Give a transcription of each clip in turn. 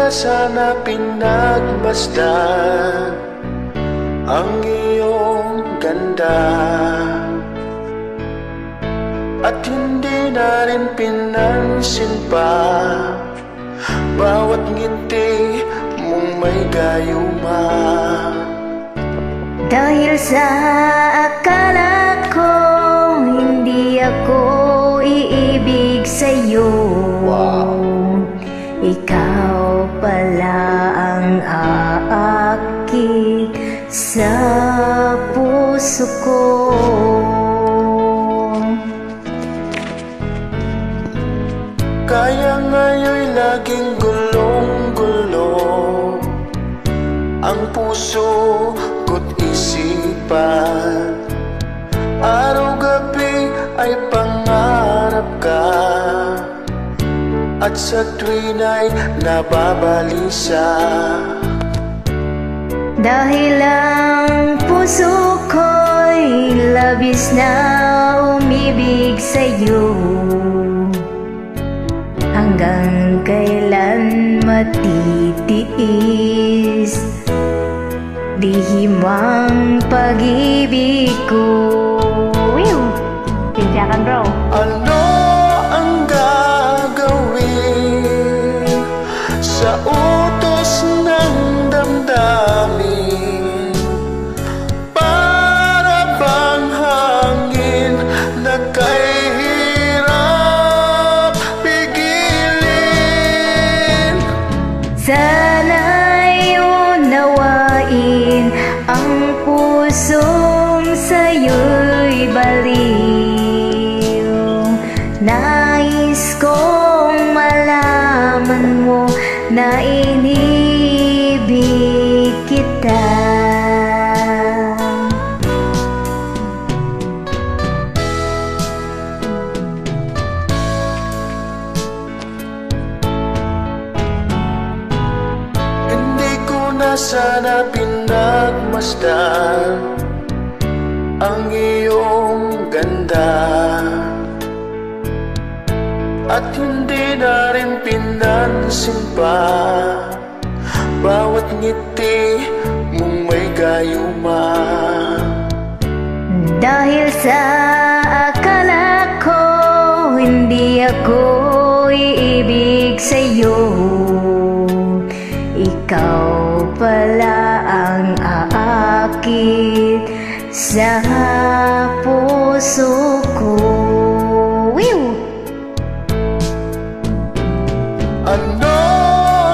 na sana pinagmasdan ang iyong ganda, at hindi na rin pinansin pa bawat ngiti mong may gayuma. Dahil sa akala ko hindi ako iibig sa'yo, ikaw pala ang aakit sa puso ko. Kaya ngayon'y laging gulong-gulo ang puso ko't isipan. Araw-gabi ay pangarap ka, at sa tuwin ay nababalisa. Dahil ang puso ko'y labis na umibig sa'yo, hanggang kailan matitiis lihim ang pag-ibig ko. Pinjakan bro. Ano ang gagawin sa utos ng damdamin? Para bang hangin na kay hirap pigilin? Sana'y unawain ang pusong sa'yo'y baliw. Nais kong malaman mo na inibig kita. Hindi ko na sana pinagmasdan ang iyong ganda, at hindi na rin pinansin pa bawat ngiti mong may gayuma. Dahil sa akala ko hindi ako iibig sa'yo, ikaw pala ang aakit sa puso ko. Ano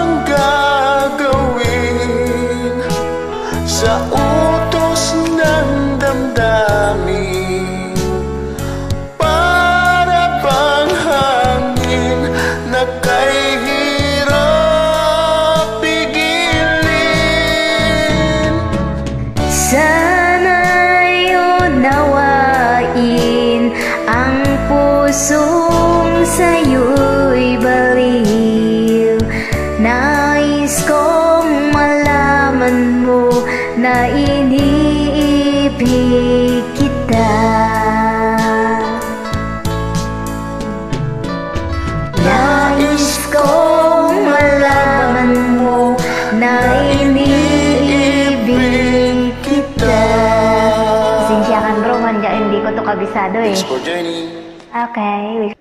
ang gagawin sa utos ng damdamin? Para bang hangin na kay hirap pigilin? Sana'y unawain ang pusong sa'yo'y baliw. Nais kong malaman mo na iniibig kita. Nais kong malaman mo na iniibig kita. Pasensya ka bro, hindi ko to kabisado eh. Thanks for joining. Okay.